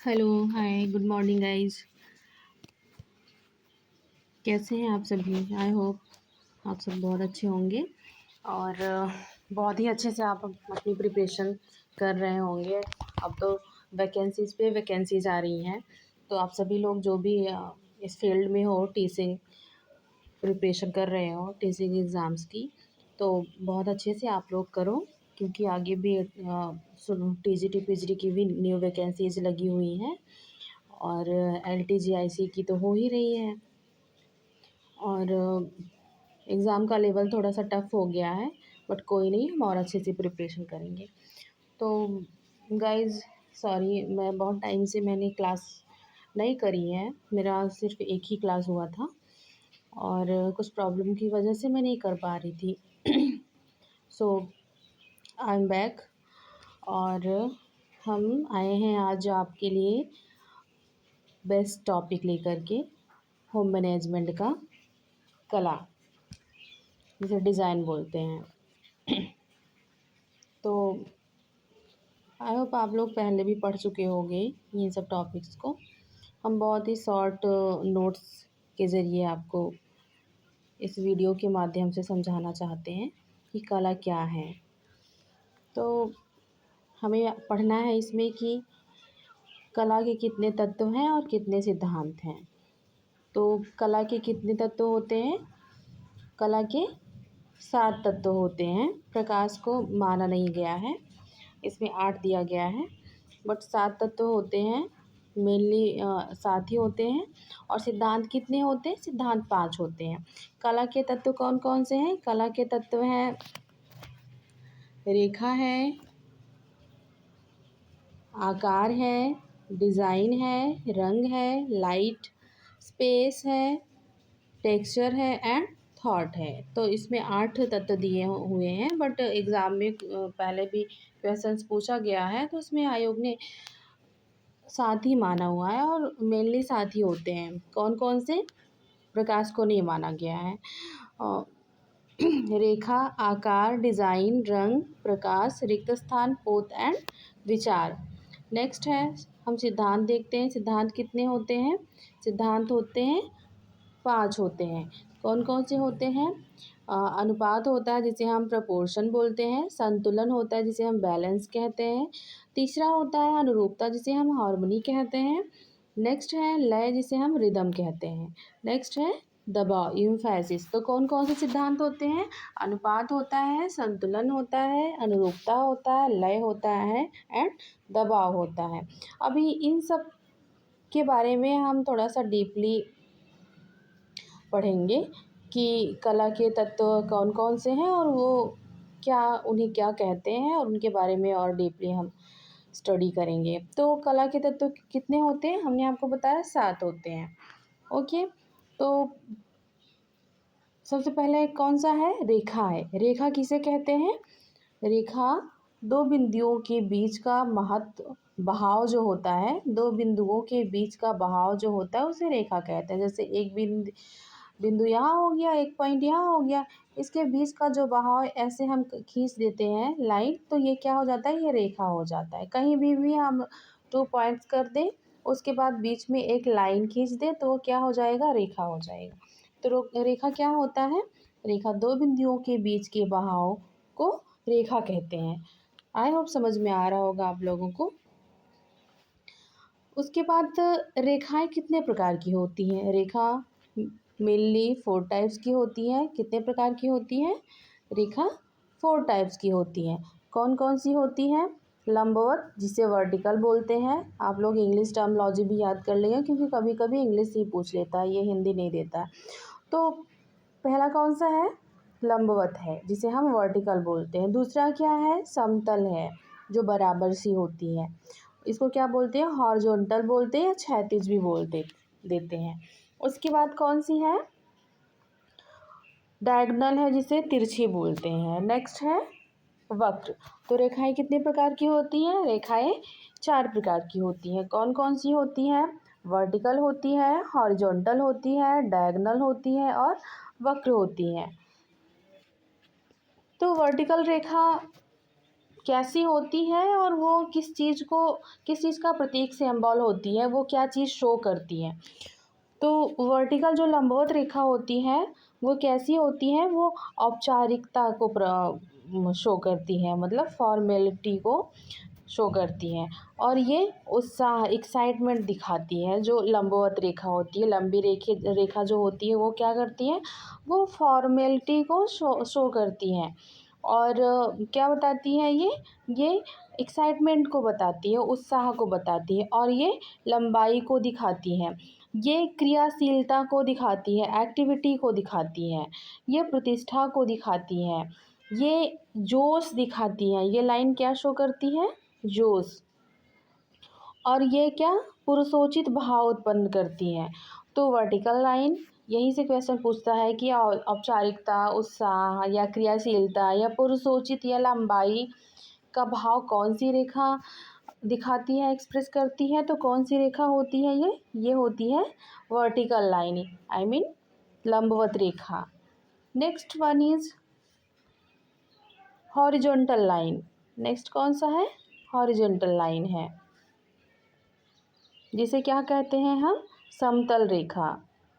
Hello, हाय, good morning guys. कैसे हैं आप सभी? आई होप आप सब बहुत अच्छे होंगे और बहुत ही अच्छे से आप अपनी प्रिपरेशन कर रहे होंगे। अब तो वैकेंसीज़ पे वैकेंसीज़ आ रही हैं, तो आप सभी लोग जो भी इस फील्ड में हो, टीचिंग प्रिपरेशन कर रहे हो टीचिंग एग्ज़ाम्स की, तो बहुत अच्छे से आप लोग करो, क्योंकि आगे भी सुनो टीजीटी पीजीटी की भी न्यू वैकेंसीज़ लगी हुई हैं और एलटीजीआईसी की तो हो ही रही है। और एग्ज़ाम का लेवल थोड़ा सा टफ़ हो गया है, बट कोई नहीं, हम और अच्छे से प्रिपरेशन करेंगे। तो गाइज़, सॉरी, मैं बहुत टाइम से मैंने क्लास नहीं करी है, मेरा सिर्फ एक ही क्लास हुआ था और कुछ प्रॉब्लम की वजह से मैं नहीं कर पा रही थी। सो आई एम बैक और हम आए हैं आज आपके लिए बेस्ट टॉपिक लेकर के, होम मैनेजमेंट का कला, जिसे डिज़ाइन बोलते हैं। तो आई होप आप लोग पहले भी पढ़ चुके होंगे ये सब टॉपिक्स को। हम बहुत ही शॉर्ट नोट्स के ज़रिए आपको इस वीडियो के माध्यम से समझाना चाहते हैं कि कला क्या है। तो हमें पढ़ना है इसमें कि कला के कितने तत्व हैं और कितने सिद्धांत हैं। तो कला के कितने तत्व होते हैं? कला के 7 तत्व होते हैं। प्रकाश को माना नहीं गया है, इसमें 8 दिया गया है, बट 7 तत्व होते हैं। मेनली 7 ही होते हैं। और सिद्धांत कितने होते हैं? सिद्धांत 5 होते हैं। कला के तत्व कौन कौन से हैं? कला के तत्व हैं रेखा है, आकार है, डिज़ाइन है, रंग है, लाइट, स्पेस है, टेक्सचर है एंड थॉट है। तो इसमें 8 तत्व दिए हुए हैं, बट एग्ज़ाम में पहले भी क्वेश्चंस पूछा गया है, तो उसमें आयोग ने 7 ही माना हुआ है और मेनली 7 ही होते हैं। कौन कौन से? प्रकाश को नहीं माना गया है। अ, रेखा, आकार, डिज़ाइन, रंग, प्रकाश, रिक्त स्थान, पोत एंड विचार। नेक्स्ट है, हम सिद्धांत देखते हैं। सिद्धांत कितने होते हैं? सिद्धांत होते हैं 5 होते हैं। कौन कौन से होते हैं? अनुपात होता है जिसे हम प्रपोर्शन बोलते हैं। संतुलन होता है जिसे हम बैलेंस कहते हैं। तीसरा होता है अनुरूपता, जिसे हम हार्मनी कहते हैं। नेक्स्ट है लय, जिसे हम रिदम कहते हैं। नेक्स्ट है दबाव, इम्फेसिस। तो कौन कौन से सिद्धांत होते हैं? अनुपात होता है, संतुलन होता है, अनुरूपता होता है, लय होता है एंड दबाव होता है। अभी इन सब के बारे में हम थोड़ा सा डीपली पढ़ेंगे कि कला के तत्व कौन कौन से हैं और वो क्या, उन्हें क्या कहते हैं, और उनके बारे में और डीपली हम स्टडी करेंगे। तो कला के तत्व कितने होते हैं? हमने आपको बताया 7 होते हैं। ओके, तो सबसे पहले कौन सा है? रेखा है। रेखा किसे कहते हैं? रेखा दो बिंदुओं के बीच का महत्व बहाव जो होता है, दो बिंदुओं के बीच का बहाव जो होता है उसे रेखा कहते हैं। जैसे एक बिंदु यहाँ हो गया, एक पॉइंट यहाँ हो गया, इसके बीच का जो बहाव ऐसे हम खींच देते हैं लाइन, तो ये क्या हो जाता है? ये रेखा हो जाता है। कहीं भी हम 2 पॉइंट्स कर दें, उसके बाद बीच में एक लाइन खींच दें, तो वो क्या हो जाएगा? रेखा हो जाएगा। तो रेखा क्या होता है? रेखा दो बिंदुओं के बीच के बहाव को रेखा कहते हैं। आई होप समझ में आ रहा होगा आप लोगों को। उसके बाद रेखाएं कितने प्रकार की होती हैं? रेखा मेनली 4 टाइप्स की होती हैं। कितने प्रकार की होती हैं? रेखा 4 टाइप्स की होती हैं। कौन कौन सी होती हैं? लंबवत, जिसे वर्टिकल बोलते हैं। आप लोग इंग्लिश टर्मोलॉजी भी याद कर लेंगे, क्योंकि कभी कभी इंग्लिश ही पूछ लेता है, ये हिंदी नहीं देता है। तो पहला कौन सा है? लंबवत है, जिसे हम वर्टिकल बोलते हैं। दूसरा क्या है? समतल है, जो बराबर सी होती है। इसको क्या बोलते हैं? हॉरिजॉन्टल बोलते हैं या क्षैतिज भी बोलते देते हैं। उसके बाद कौन सी है? डायगोनल है, जिसे तिरछी बोलते हैं। नेक्स्ट है वक्र। तो रेखाएं कितने प्रकार की होती हैं? रेखाएं 4 प्रकार की होती हैं। कौन कौन सी होती हैं? वर्टिकल होती है, हॉरिजॉन्टल होती है, डायगोनल होती है और वक्र होती हैं। तो वर्टिकल रेखा कैसी होती है और वो किस चीज़ का प्रतीक सिंबल होती है, वो क्या चीज़ शो करती है। तो वर्टिकल जो लंबवत रेखा होती है वो कैसी होती है, वो औपचारिकता को शो करती है, मतलब फॉर्मेलिटी को शो करती हैं। और ये उत्साह एक्साइटमेंट दिखाती है। जो लंबवत रेखा होती है, लंबी रेखा जो होती है वो क्या करती है, वो फॉर्मेलिटी को शो करती हैं। और क्या बताती है ये एक्साइटमेंट को बताती है, उत्साह को बताती है, और ये लंबाई को दिखाती है, ये क्रियाशीलता को दिखाती है, एक्टिविटी को दिखाती है, ये प्रतिष्ठा को दिखाती है, ये जोश दिखाती है। ये लाइन क्या शो करती है, जोश। और ये क्या, पुरुषोचित भाव उत्पन्न करती हैं। तो वर्टिकल लाइन यहीं से क्वेश्चन पूछता है कि औपचारिकता, उत्साह या क्रियाशीलता या पुरुषोचित या लंबाई का भाव कौन सी रेखा दिखाती है, एक्सप्रेस करती है। तो कौन सी रेखा होती है ये होती है वर्टिकल लाइन, आई मीन लंबवत रेखा। Next one is horizontal line. Next कौन सा है, हॉरिजॉन्टल लाइन है, जिसे क्या कहते हैं हम, समतल रेखा।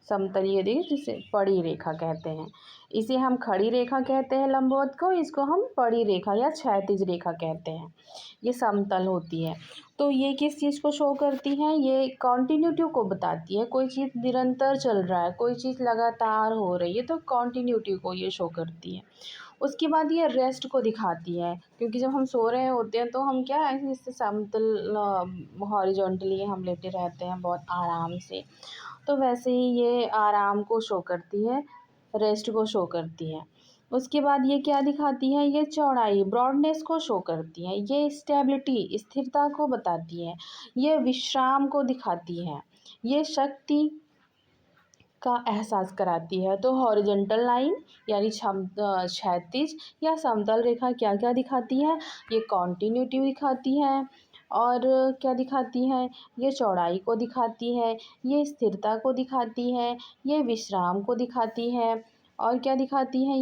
समतलीय रेखा जिसे पड़ी रेखा कहते हैं। इसे हम खड़ी रेखा कहते हैं लंबवत को, इसको हम पड़ी रेखा या क्षैतिज रेखा कहते हैं। ये समतल होती है। तो ये किस चीज़ को शो करती हैं, ये कॉन्टिन्यूटी को बताती है। कोई चीज़ निरंतर चल रहा है, कोई चीज़ लगातार हो रही है, तो कॉन्टिन्यूटी को ये शो करती है। उसके बाद ये रेस्ट को दिखाती है, क्योंकि जब हम सो रहे होते हैं तो हम क्या ऐसे इससे समतल हॉरिजॉन्टली हम लेटे रहते हैं बहुत आराम से। तो वैसे ही ये आराम को शो करती है, रेस्ट को शो करती है। उसके बाद ये क्या दिखाती है, ये चौड़ाई, ब्रॉडनेस को शो करती है। ये स्टेबिलिटी, स्थिरता को बताती है। ये विश्राम को दिखाती है। ये शक्ति का एहसास कराती है। तो हॉरिजॉन्टल लाइन यानी क्षैतिज या समतल रेखा क्या क्या दिखाती है, ये कॉन्टिन्यूटी दिखाती है, और क्या दिखाती है, ये चौड़ाई को दिखाती है, ये स्थिरता को दिखाती है, ये विश्राम को दिखाती है, और क्या दिखाती है,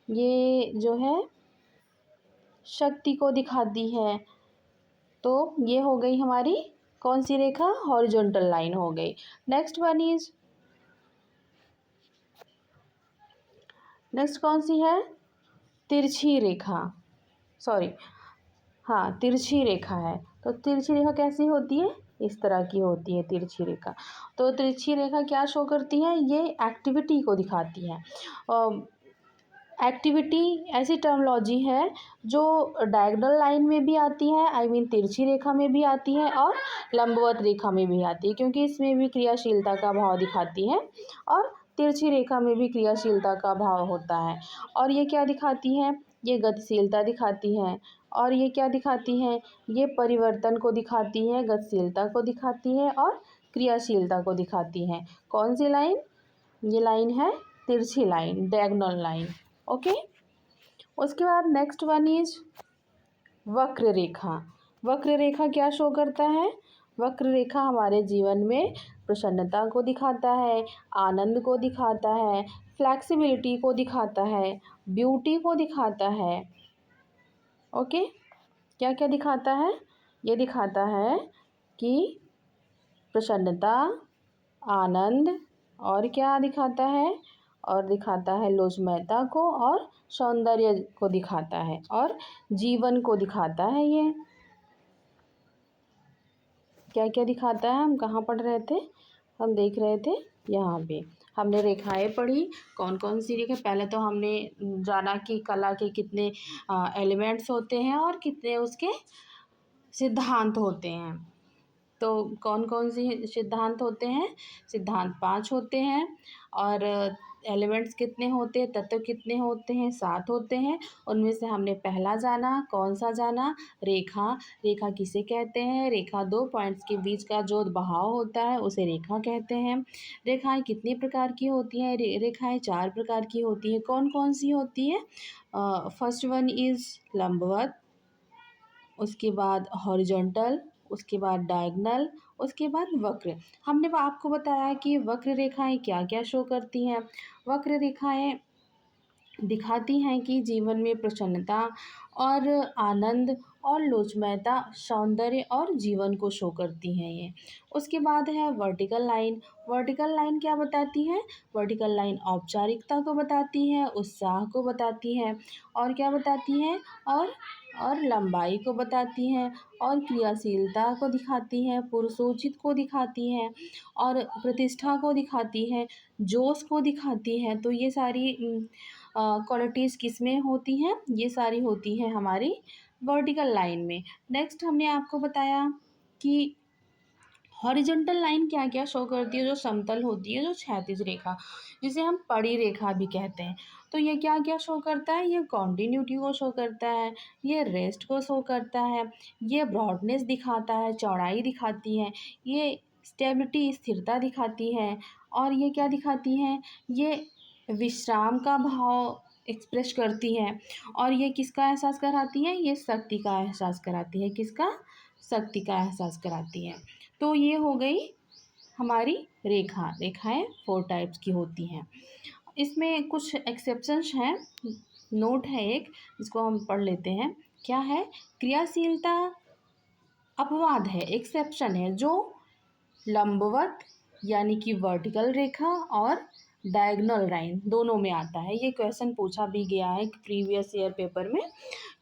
ये जो है शक्ति को दिखाती है। तो ये हो गई हमारी कौन सी रेखा, हॉरिजॉन्टल लाइन हो गई। नेक्स्ट वन इज, नेक्स्ट कौन सी है, तिरछी रेखा, सॉरी, हाँ तिरछी रेखा है। तो तिरछी रेखा कैसी होती है, इस तरह की होती है तिरछी रेखा। तो तिरछी रेखा क्या शो करती है, ये एक्टिविटी को दिखाती है। एक्टिविटी ऐसी टर्मोलॉजी है जो डायगोनल लाइन में भी आती है, आई मीन तिरछी रेखा में भी आती है, और लंबवत रेखा में भी आती है, क्योंकि इसमें भी क्रियाशीलता का भाव दिखाती है, और तिरछी रेखा में भी क्रियाशीलता का भाव होता है। और ये क्या दिखाती है, ये गतिशीलता दिखाती है। और ये क्या दिखाती है, ये परिवर्तन को दिखाती है, गतिशीलता को दिखाती है, और क्रियाशीलता को दिखाती है। कौन सी लाइन, ये लाइन है तिरछी लाइन, डायगोनल लाइन। ओके। उसके बाद नेक्स्ट वन इज वक्र रेखा। वक्र रेखा क्या शो करता है, वक्र रेखा हमारे जीवन में प्रसन्नता को दिखाता है, आनंद को दिखाता है, फ्लैक्सिबिलिटी को दिखाता है, ब्यूटी को दिखाता है। ओके, क्या क्या दिखाता है, ये दिखाता है कि प्रसन्नता, आनंद, और क्या दिखाता है, और दिखाता है लोचमयता को, और सौंदर्य को दिखाता है, और जीवन को दिखाता है। ये क्या क्या दिखाता है, हम कहाँ पढ़ रहे थे, हम देख रहे थे यहाँ पे हमने रेखाएं पढ़ी। कौन कौन सी रेखा, पहले तो हमने जाना कि कला के कितने एलिमेंट्स होते हैं और कितने उसके सिद्धांत होते हैं। तो कौन कौन सी सिद्धांत होते हैं, सिद्धांत 5 होते हैं, और एलिमेंट्स कितने होते हैं, तत्व कितने होते हैं, 7 होते हैं। उनमें से हमने पहला जाना, कौन सा जाना, रेखा। रेखा किसे कहते हैं, रेखा दो पॉइंट्स के बीच का जो बहाव होता है उसे रेखा कहते हैं। रेखाएं कितनी प्रकार की होती हैं, रेखाएं 4 प्रकार की होती हैं। कौन कौन सी होती है, फर्स्ट वन इज़ लंबवत, उसके बाद हॉरिजॉन्टल, उसके बाद डायगोनल, उसके बाद वक्र। हमने आपको बताया कि वक्र रेखाएं क्या क्या शो करती हैं। वक्र रेखाएं दिखाती हैं कि जीवन में प्रसन्नता और आनंद और लोचमयता, सौंदर्य और जीवन को शो करती हैं ये। उसके बाद है वर्टिकल लाइन। वर्टिकल लाइन क्या बताती है? वर्टिकल लाइन औपचारिकता को बताती है, उत्साह को बताती है, और क्या बताती है? और लंबाई को बताती हैं, और क्रियाशीलता को दिखाती हैं, पुरुषोचित को दिखाती हैं, और प्रतिष्ठा को दिखाती हैं, जोश को दिखाती हैं। तो ये सारी क्वालिटीज़ किस में होती हैं? ये सारी होती हैं हमारी वर्टिकल लाइन में। नेक्स्ट हमने आपको बताया कि हॉरिजॉन्टल लाइन क्या क्या शो करती है, जो समतल होती है, जो क्षैतिज रेखा, जिसे हम पड़ी रेखा भी कहते हैं। तो ये क्या क्या शो करता है? ये कॉन्टिन्यूटी को शो करता है, ये रेस्ट को शो करता है, ये ब्रॉडनेस दिखाता है, चौड़ाई दिखाती है, ये स्टेबिलिटी स्थिरता दिखाती है, और ये क्या दिखाती हैं? ये विश्राम का भाव एक्सप्रेस करती है, और ये किसका एहसास कराती है? ये शक्ति का एहसास कराती है। किसका? शक्ति का एहसास कराती है। तो ये हो गई हमारी रेखाएं 4 टाइप्स की होती हैं। इसमें कुछ एक्सेप्शंस हैं, नोट है एक, जिसको हम पढ़ लेते हैं। क्या है? क्रियाशीलता अपवाद है, एक्सेप्शन है, जो लंबवत यानी कि वर्टिकल रेखा और डायगोनल लाइन दोनों में आता है। ये क्वेश्चन पूछा भी गया है प्रीवियस ईयर पेपर में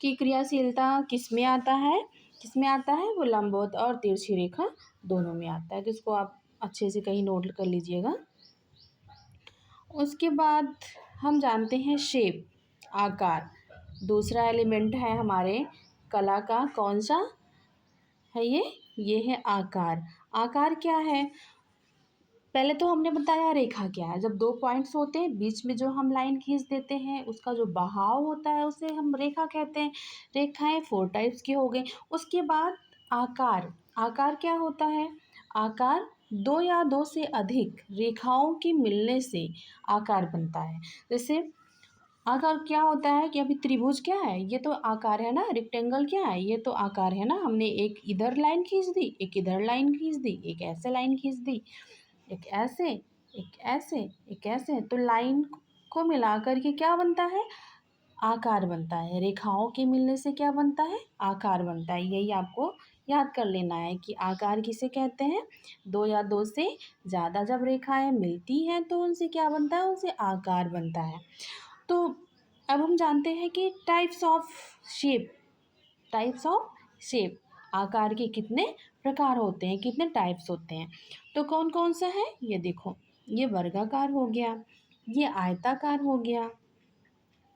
कि क्रियाशीलता किस में आता है? किस में आता है? वो लंबवत और तिरछी रेखा दोनों में आता है। तो इसको आप अच्छे से कहीं नोट कर लीजिएगा। उसके बाद हम जानते हैं शेप, आकार। दूसरा एलिमेंट है हमारे कला का, कौन सा है ये है आकार। आकार क्या है? पहले तो हमने बताया रेखा क्या है। जब 2 पॉइंट्स होते हैं, बीच में जो हम लाइन खींच देते हैं, उसका जो बहाव होता है उसे हम रेखा कहते हैं। रेखाएं 4 टाइप्स की हो गई। उसके बाद आकार। आकार क्या होता है? आकार 2 या 2 से अधिक रेखाओं के मिलने से आकार बनता है। जैसे आकार क्या होता है कि अभी त्रिभुज क्या है? ये तो आकार है ना। रेक्टेंगल क्या है? ये तो आकार है ना। हमने एक इधर लाइन खींच दी, एक इधर लाइन खींच दी, एक ऐसे लाइन खींच दी, एक ऐसे, एक ऐसे, एक ऐसे। तो लाइन को मिला करके क्या बनता है? आकार बनता है। रेखाओं के मिलने से क्या बनता है? आकार बनता है। यही आपको याद कर लेना है कि आकार किसे कहते हैं? 2 या 2 से ज़्यादा जब रेखाएं मिलती हैं तो उनसे क्या बनता है? उनसे आकार बनता है। तो अब हम जानते हैं कि types of shape. Types of shape, आकार के कितने प्रकार होते हैं, कितने टाइप्स होते हैं। तो कौन कौन सा है? ये देखो, ये वर्गाकार हो गया, ये आयताकार हो गया,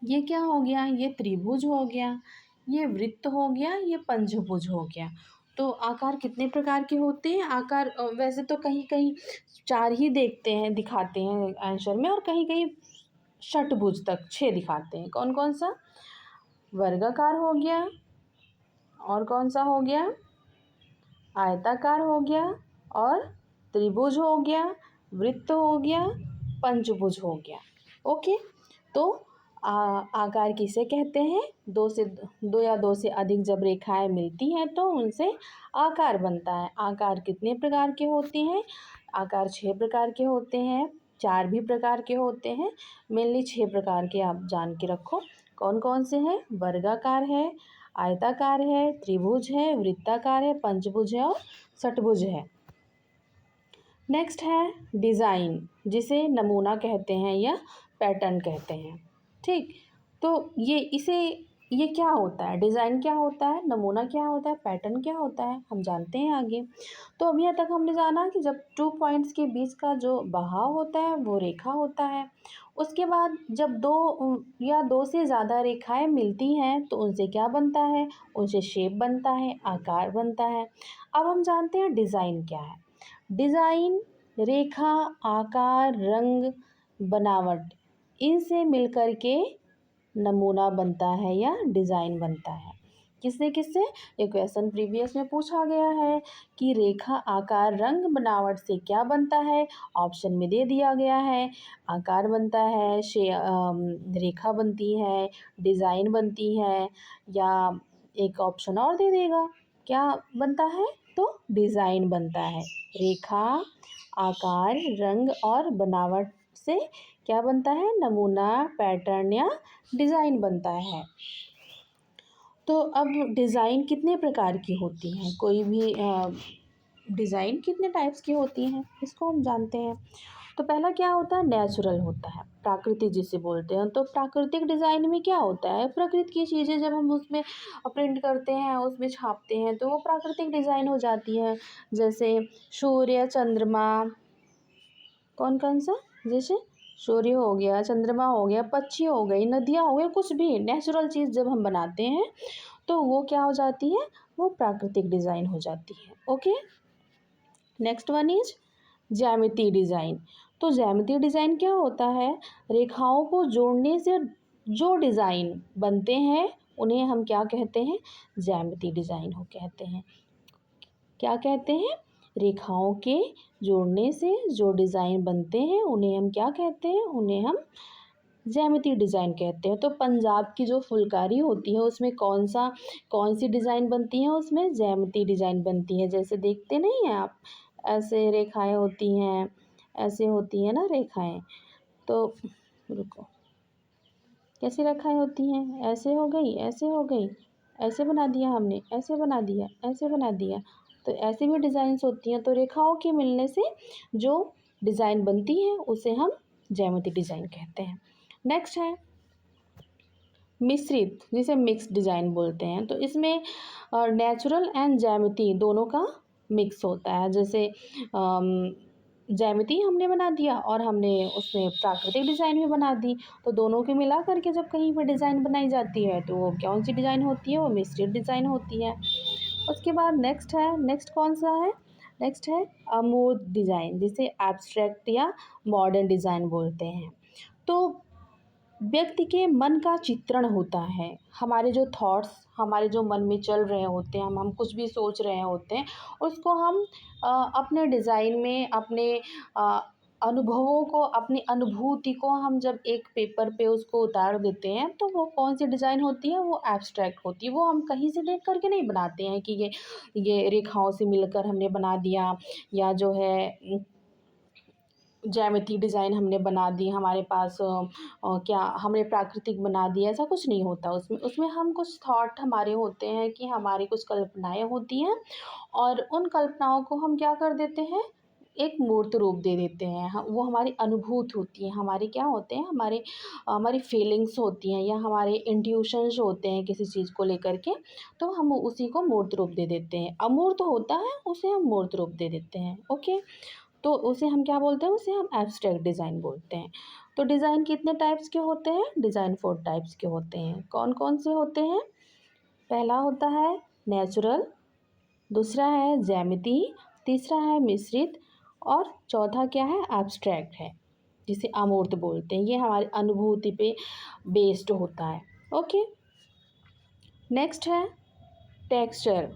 ये क्या हो गया? ये त्रिभुज हो गया, ये वृत्त हो गया, ये पंचभुज हो गया। तो आकार कितने प्रकार के होते हैं? आकार वैसे तो कहीं कहीं 4 ही देखते हैं, दिखाते हैं आंसर में, और कहीं कहीं षटभुज तक 6 दिखाते हैं। कौन कौन सा? वर्गाकार हो गया, और कौन सा हो गया? आयताकार हो गया, और त्रिभुज हो गया, वृत्त हो गया, पंचभुज हो गया। ओके। तो आकार किसे कहते हैं? 2 या 2 से अधिक जब रेखाएं मिलती हैं तो उनसे आकार बनता है। आकार कितने प्रकार के होते हैं? आकार 6 प्रकार के होते हैं, 4 भी प्रकार के होते हैं, मेनली 6 प्रकार के आप जान के रखो। कौन कौन से हैं? वर्गाकार है, आयताकार है, त्रिभुज है, वृत्ताकार है, पंचभुज है, और षटभुज है। नेक्स्ट है डिज़ाइन, जिसे नमूना कहते हैं या पैटर्न कहते हैं। ठीक। तो ये क्या होता है? डिज़ाइन क्या होता है? नमूना क्या होता है? पैटर्न क्या होता है? हम जानते हैं आगे। तो अभी तक हमने जाना कि जब 2 पॉइंट्स के बीच का जो बहाव होता है वो रेखा होता है। उसके बाद जब 2 या 2 से ज़्यादा रेखाएं मिलती हैं तो उनसे क्या बनता है? उनसे शेप बनता है, आकार बनता है। अब हम जानते हैं डिज़ाइन क्या है। डिज़ाइन रेखा, आकार, रंग, बनावट, इनसे मिलकर के नमूना बनता है या डिज़ाइन बनता है। किससे किससे? ये क्वेश्चन प्रीवियस में पूछा गया है कि रेखा, आकार, रंग, बनावट से क्या बनता है। ऑप्शन में दे दिया गया है, आकार बनता है, रेखा बनती है, डिज़ाइन बनती है, या एक ऑप्शन और दे देगा, क्या बनता है? तो डिज़ाइन बनता है। रेखा, आकार, रंग और बनावट से क्या बनता है, नमूना, पैटर्न या डिज़ाइन बनता है। तो अब डिज़ाइन कितने प्रकार की होती हैं, कोई भी डिज़ाइन कितने टाइप्स की होती हैं, इसको हम जानते हैं। तो पहला क्या होता है, नेचुरल होता है, प्राकृतिक जिसे बोलते हैं। तो प्राकृतिक डिज़ाइन में क्या होता है, प्रकृति की चीज़ें जब हम उसमें प्रिंट करते हैं, उसमें छापते हैं, तो वो प्राकृतिक डिज़ाइन हो जाती है। जैसे सूर्य, चंद्रमा, कौन कौन सा, जैसे सूर्य हो गया, चंद्रमा हो गया, पक्षी हो गई, नदियाँ हो गई, कुछ भी नेचुरल चीज़ जब हम बनाते हैं तो वो क्या हो जाती है, वो प्राकृतिक डिज़ाइन हो जाती है। ओके, नेक्स्ट वन इज ज्यामितीय डिज़ाइन। तो ज्यामितीय डिज़ाइन क्या होता है, रेखाओं को जोड़ने से जो डिज़ाइन बनते हैं उन्हें हम क्या कहते हैं, ज्यामितीय डिज़ाइन हो कहते हैं। क्या कहते हैं, रेखाओं के जोड़ने से जो डिज़ाइन बनते हैं उन्हें हम क्या कहते हैं, उन्हें हम ज्यामितीय डिज़ाइन कहते हैं। तो पंजाब की जो फुलकारी होती है उसमें कौन सी डिज़ाइन बनती है, उसमें ज्यामितीय डिज़ाइन बनती है। जैसे देखते नहीं हैं आप, ऐसे रेखाएं होती हैं, ऐसे होती हैं ना रेखाएं। तो रुको, कैसी रेखाएं होती हैं, ऐसे हो गई, ऐसे हो गई, ऐसे बना दिया हमने, ऐसे बना दिया, ऐसे बना दिया। तो ऐसी भी डिज़ाइंस होती हैं। तो रेखाओं के मिलने से जो डिज़ाइन बनती है उसे हम ज्यामितीय डिज़ाइन कहते हैं। नेक्स्ट है मिश्रित, जिसे मिक्स डिज़ाइन बोलते हैं। तो इसमें नेचुरल एंड ज्यामिति दोनों का मिक्स होता है। जैसे ज्यामिति हमने बना दिया और हमने उसमें प्राकृतिक डिज़ाइन भी बना दी, तो दोनों के मिला करके जब कहीं पर डिज़ाइन बनाई जाती है तो वो कौन सी डिज़ाइन होती है, वो मिश्रित डिज़ाइन होती है। उसके बाद नेक्स्ट कौन सा है, नेक्स्ट है अमूर्त डिज़ाइन, जिसे एब्स्ट्रैक्ट या मॉडर्न डिज़ाइन बोलते हैं। तो व्यक्ति के मन का चित्रण होता है, हमारे जो थॉट्स हमारे जो मन में चल रहे होते हैं, हम कुछ भी सोच रहे होते हैं, उसको हम अपने डिज़ाइन में अपने अ, अनुभवों को, अपनी अनुभूति को हम जब एक पेपर पे उसको उतार देते हैं तो वो कौन सी डिज़ाइन होती है, वो एब्स्ट्रैक्ट होती है। वो हम कहीं से देख करके नहीं बनाते हैं कि ये रेखाओं से मिलकर हमने बना दिया, या जो है ज्यामिति डिज़ाइन हमने बना दी, हमारे पास क्या हमने प्राकृतिक बना दिया, ऐसा कुछ नहीं होता उसमें। उसमें हम कुछ थॉट हमारे होते हैं कि हमारी कुछ कल्पनाएँ होती हैं और उन कल्पनाओं को हम क्या कर देते हैं, एक मूर्त रूप दे देते हैं। वो हमारी अनुभूत होती है, हमारे क्या होते हैं, हमारी फीलिंग्स होती हैं या हमारे इंट्यूशंस होते हैं किसी चीज़ को लेकर के, तो हम उसी को मूर्त रूप दे देते हैं। अमूर्त होता है उसे हम मूर्त रूप दे देते हैं। ओके, तो उसे हम क्या बोलते हैं, उसे हम एब्स्ट्रैक्ट डिज़ाइन बोलते हैं। तो डिज़ाइन कितने टाइप्स के होते हैं, डिज़ाइन 4 टाइप्स के होते हैं। कौन कौन से होते हैं, पहला होता है नेचुरल, दूसरा है ज्यामिति, तीसरा है मिश्रित और चौथा क्या है, एब्स्ट्रैक्ट है, जिसे अमूर्त बोलते हैं। ये हमारी अनुभूति पे बेस्ड होता है। ओके, नेक्स्ट है टेक्सचर।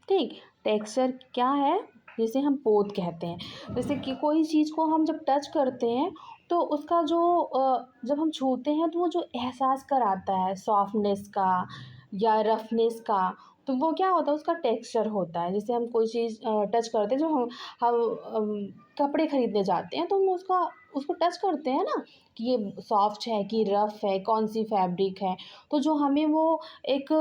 ठीक, टेक्सचर क्या है, जिसे हम पोत कहते हैं। जैसे कि कोई चीज़ को हम जब टच करते हैं तो उसका जो जब हम छूते हैं तो वो जो एहसास कराता है सॉफ्टनेस का या रफनेस का, तो वो क्या होता है, उसका टेक्सचर होता है। जैसे हम कोई चीज़ टच करते हैं, जो हम कपड़े खरीदने जाते हैं तो हम उसको टच करते हैं ना, कि ये सॉफ्ट है कि रफ़ है, कौन सी फैब्रिक है। तो जो हमें वो एक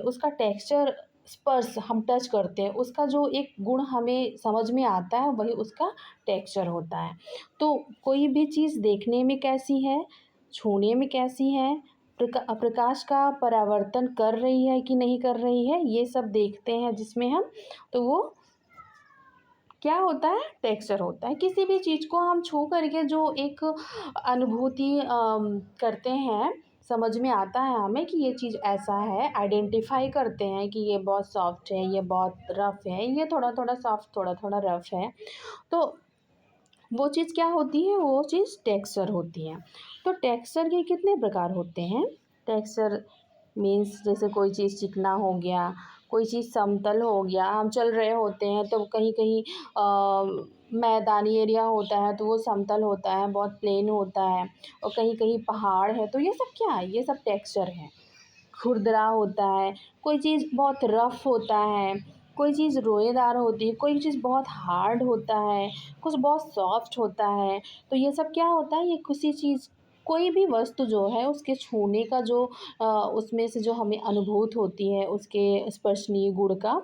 उसका टेक्सचर स्पर्श हम टच करते हैं, उसका जो एक गुण हमें समझ में आता है वही उसका टेक्सचर होता है। तो कोई भी चीज़ देखने में कैसी है, छूने में कैसी है, प्रकाश का परावर्तन कर रही है कि नहीं कर रही है, ये सब देखते हैं जिसमें हम, तो वो क्या होता है, टेक्सचर होता है। किसी भी चीज़ को हम छू करके जो एक अनुभूति करते हैं, समझ में आता है हमें कि ये चीज़ ऐसा है, आइडेंटिफाई करते हैं कि ये बहुत सॉफ्ट है, ये बहुत रफ़ है, ये थोड़ा थोड़ा सॉफ्ट, थोड़ा थोड़ा रफ़ है। तो वो चीज़ क्या होती है, वो चीज़ टेक्सचर होती है। तो टेक्सचर के कितने प्रकार होते हैं, टेक्सचर मीन्स जैसे कोई चीज़ चिकना हो गया, कोई चीज़ समतल हो गया, हम चल रहे होते हैं तो कहीं कहीं मैदानी एरिया होता है तो वो समतल होता है, बहुत प्लेन होता है, और कहीं कहीं पहाड़ है, तो ये सब क्या है, ये सब टेक्सचर है। खुरदरा होता है, कोई चीज़ बहुत रफ़ होता है, कोई चीज़ रोएदार होती है, कोई चीज़ बहुत हार्ड होता है, कुछ बहुत सॉफ्ट होता है। तो ये सब क्या होता है, ये किसी चीज़, कोई भी वस्तु जो है उसके छूने का जो उसमें से जो हमें अनुभूत होती है उसके स्पर्शनीय गुण का,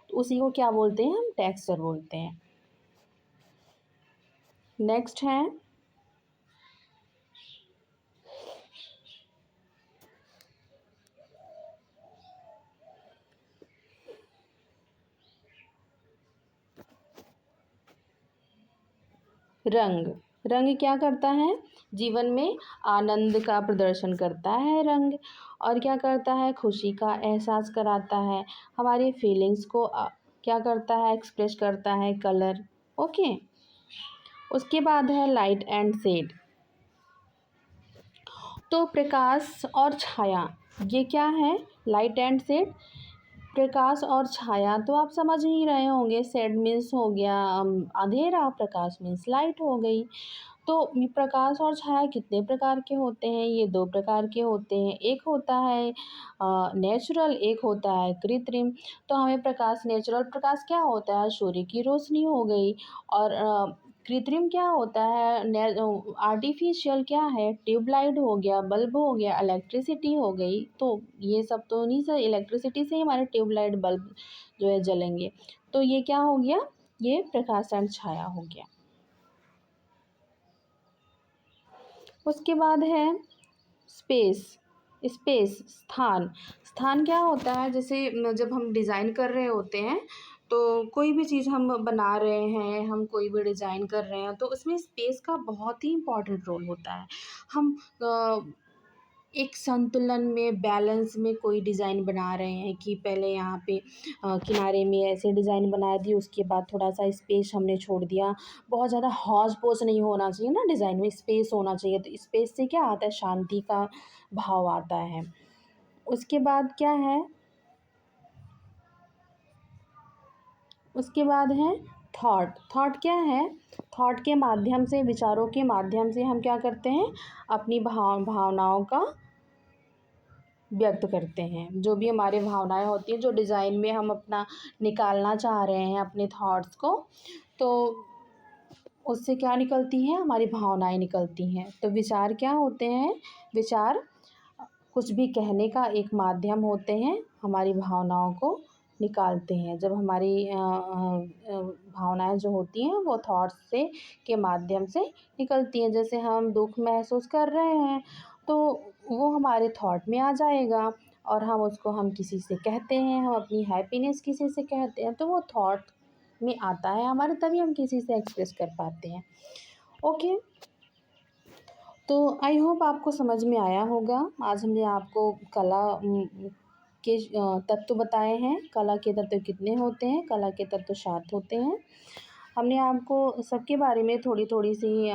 तो उसी को क्या बोलते हैं, हम टेक्सचर बोलते हैं। नेक्स्ट है रंग। रंग क्या करता है, जीवन में आनंद का प्रदर्शन करता है रंग। और क्या करता है, खुशी का एहसास कराता है, हमारी फीलिंग्स को क्या करता है, एक्सप्रेस करता है कलर। ओके। उसके बाद है लाइट एंड शेड। तो प्रकाश और छाया, ये क्या है, लाइट एंड शेड। प्रकाश और छाया तो आप समझ ही रहे होंगे, शेड मीन्स हो गया अंधेरा, प्रकाश मीन्स लाइट हो गई। तो ये प्रकाश और छाया कितने प्रकार के होते हैं, ये दो प्रकार के होते हैं। एक होता है नेचुरल, एक होता है कृत्रिम। तो हमें प्रकाश, नेचुरल प्रकाश क्या होता है, सूर्य की रोशनी हो गई। और कृत्रिम क्या होता है, आर्टिफिशियल क्या है, ट्यूबलाइट हो गया, बल्ब हो गया, इलेक्ट्रिसिटी हो गई। तो ये सब तो नहीं सर, इलेक्ट्रिसिटी से ही हमारे ट्यूबलाइट बल्ब जो है जलेंगे। तो ये क्या हो गया, ये प्रकाश एंड छाया हो गया। उसके बाद है स्पेस। स्पेस, स्थान। स्थान क्या होता है, जैसे जब हम डिज़ाइन कर रहे होते हैं, तो कोई भी चीज़ हम बना रहे हैं, हम कोई भी डिज़ाइन कर रहे हैं, तो उसमें स्पेस का बहुत ही इम्पोर्टेंट रोल होता है। हम एक संतुलन में, बैलेंस में कोई डिज़ाइन बना रहे हैं कि पहले यहाँ पे किनारे में ऐसे डिज़ाइन बना दी, उसके बाद थोड़ा सा स्पेस हमने छोड़ दिया। बहुत ज़्यादा हौच पौच नहीं होना चाहिए ना, डिज़ाइन में स्पेस होना चाहिए। तो स्पेस से क्या आता है, शांति का भाव आता है। उसके बाद क्या है, उसके बाद है थॉट। थॉट क्या है, थॉट के माध्यम से, विचारों के माध्यम से हम क्या करते हैं, अपनी भावनाओं का व्यक्त करते हैं। जो भी हमारे भावनाएं होती हैं, जो डिज़ाइन में हम अपना निकालना चाह रहे हैं अपने थॉट्स को, तो उससे क्या निकलती हैं, हमारी भावनाएं निकलती हैं। तो विचार क्या होते हैं, विचार कुछ भी कहने का एक माध्यम होते हैं, हमारी भावनाओं को निकालते हैं। जब हमारी भावनाएं जो होती हैं वो थॉट्स से के माध्यम से निकलती हैं। जैसे हम दुख महसूस कर रहे हैं, तो वो हमारे थॉट में आ जाएगा, और हम उसको, हम किसी से कहते हैं, हम अपनी हैप्पीनेस किसी से कहते हैं, तो वो थॉट में आता है हमारे, तभी हम किसी से एक्सप्रेस कर पाते हैं। ओके। तो आई होप आपको समझ में आया होगा। आज हमने आपको कला के तत्व बताए हैं। कला के तत्व कितने होते हैं, कला के तत्व 7 होते हैं। हमने आपको सबके बारे में थोड़ी थोड़ी सी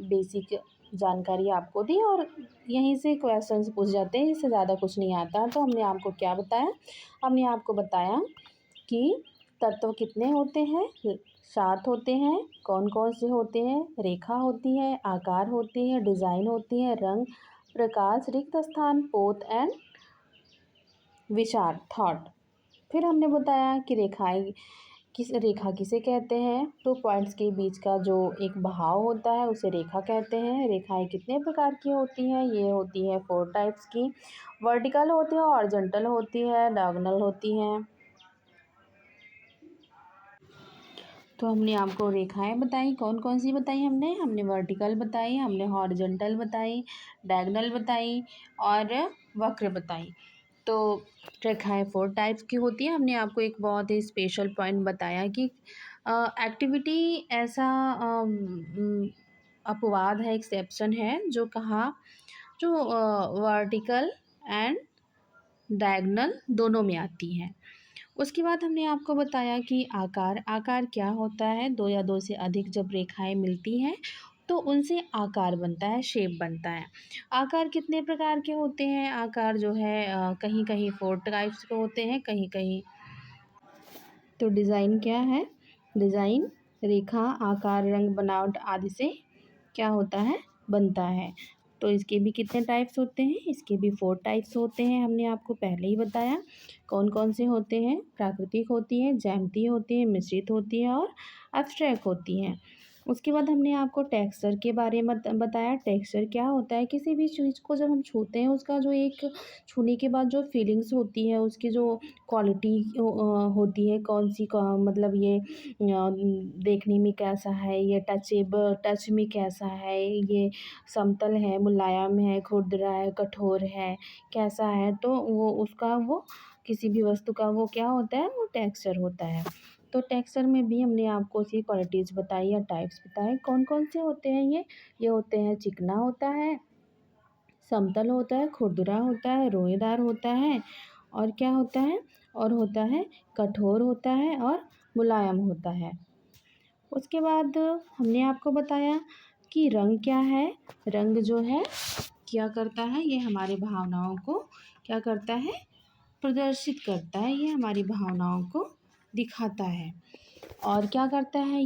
बेसिक जानकारी आपको दी, और यहीं से क्वेश्चंस पूछ जाते हैं, इससे ज़्यादा कुछ नहीं आता। तो हमने आपको क्या बताया, हमने आपको बताया कि तत्व कितने होते हैं, 7 होते हैं। कौन कौन से होते हैं, रेखा होती है, आकार होती है, डिज़ाइन होती है, रंग, प्रकाश, रिक्त स्थान, पोत एंड विचार, थॉट। फिर हमने बताया कि रेखाएं, रेखा किसे कहते हैं, 2 पॉइंट्स के बीच का जो एक बहाव होता है उसे रेखा कहते हैं। रेखाएं कितने प्रकार की होती हैं, ये होती हैं 4 टाइप्स की। वर्टिकल होती है, हॉरिजॉन्टल होती है, डायगोनल होती हैं। तो हमने आपको रेखाएं बताई, कौन कौन सी बताई, हमने हमने वर्टिकल बताई, हमने हॉरिजॉन्टल बताई, डायगोनल बताई, और वक्र बताई। तो रेखाएं 4 टाइप्स की होती है। हमने आपको एक बहुत ही स्पेशल पॉइंट बताया कि एक्टिविटी ऐसा अपवाद है, एक्सेप्शन है, जो कहा, जो वर्टिकल एंड डायगोनल दोनों में आती है। उसके बाद हमने आपको बताया कि आकार, आकार क्या होता है, 2 या 2 से अधिक जब रेखाएं मिलती हैं तो उनसे आकार बनता है, शेप बनता है। आकार कितने प्रकार के होते हैं, आकार जो है कहीं कहीं 4 टाइप्स के होते हैं, कहीं कहीं। तो डिज़ाइन क्या है, डिज़ाइन रेखा, आकार, रंग, बनावट आदि से क्या होता है, बनता है। तो इसके भी कितने टाइप्स होते हैं? इसके भी 4 टाइप्स होते हैं, हमने आपको पहले ही बताया। कौन कौन से होते हैं? प्राकृतिक होती है, ज्यामितीय होती है, मिश्रित होती है और एब्स्ट्रैक्ट होती हैं। उसके बाद हमने आपको टेक्सचर के बारे में बताया। टेक्सचर क्या होता है? किसी भी चीज़ को जब हम छूते हैं, उसका जो एक छूने के बाद जो फीलिंग्स होती है, उसकी जो क्वालिटी होती है, कौन सी मतलब ये देखने में कैसा है, ये टच में कैसा है, ये समतल है, मुलायम है, खुरदरा है, कठोर है, कैसा है, तो वो उसका वो किसी भी वस्तु का वो क्या होता है? वो टेक्सचर होता है। तो टेक्सचर में भी हमने आपको उसकी क्वालिटीज़ बताई या टाइप्स बताए। कौन कौन से होते हैं ये? ये होते हैं चिकना होता है, समतल होता है, खुरदुरा होता है, रोएदार होता है और क्या होता है? और होता है कठोर होता है और मुलायम होता है। उसके बाद हमने आपको बताया कि रंग क्या है? रंग जो है क्या करता है? ये हमारी भावनाओं को क्या करता है? प्रदर्शित करता है, ये हमारी भावनाओं को दिखाता है। और क्या करता है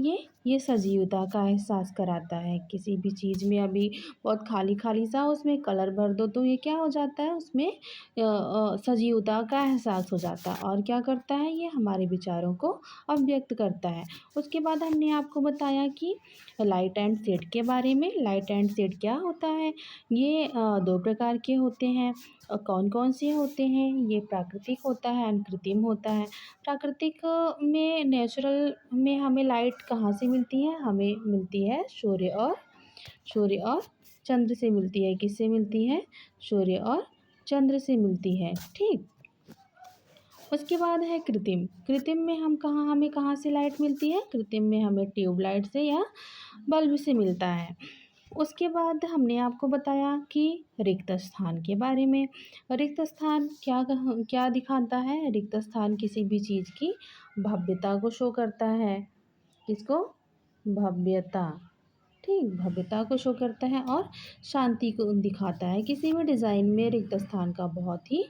ये सजीवता का एहसास कराता है। किसी भी चीज़ में अभी बहुत खाली खाली सा उसमें कलर भर दो तो ये क्या हो जाता है? उसमें सजीवता का एहसास हो जाता है। और क्या करता है? ये हमारे विचारों को अभिव्यक्त करता है। उसके बाद हमने आपको बताया कि लाइट एंड शेड के बारे में। लाइट एंड शेड क्या होता है? ये 2 प्रकार के होते हैं। कौन कौन से होते हैं? ये प्राकृतिक होता है एंड कृत्रिम होता है। प्राकृतिक में नेचुरल में हमें लाइट कहाँ से मिलती है? हमें मिलती है सूर्य और चंद्र से मिलती है। किससे मिलती है? सूर्य और चंद्र से मिलती है। ठीक। उसके बाद है कृत्रिम। कृत्रिम में हमें कहाँ से लाइट मिलती है? कृत्रिम में हमें ट्यूबलाइट से या बल्ब से मिलता है। उसके बाद हमने आपको बताया कि रिक्त स्थान के बारे में। रिक्त स्थान क्या दिखाता है? रिक्त स्थान किसी भी चीज़ की भव्यता को शो करता है। किसको? भव्यता। ठीक, भव्यता को शो करता है और शांति को दिखाता है। किसी भी डिज़ाइन में रिक्त स्थान का बहुत ही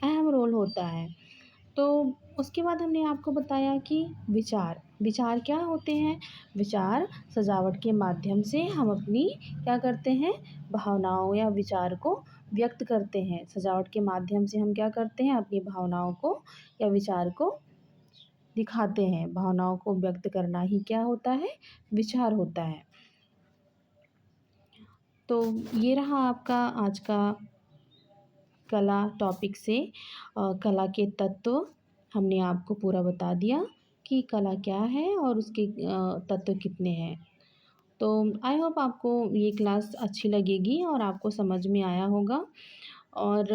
अहम रोल होता है। तो उसके बाद हमने आपको बताया कि विचार क्या होते हैं? विचार सजावट के माध्यम से हम अपनी क्या करते हैं? भावनाओं या विचार को व्यक्त करते हैं। सजावट के माध्यम से हम क्या करते हैं? अपनी भावनाओं को या विचार को दिखाते हैं। भावनाओं को व्यक्त करना ही क्या होता है? विचार होता है। तो ये रहा आपका आज का कला टॉपिक से कला के तत्व हमने आपको पूरा बता दिया कि कला क्या है और उसके तत्व कितने हैं। तो आई होप आपको ये क्लास अच्छी लगेगी और आपको समझ में आया होगा। और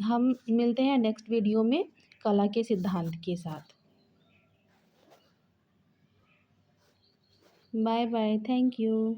हम मिलते हैं नेक्स्ट वीडियो में कला के सिद्धांत के साथ। Bye bye, thank you.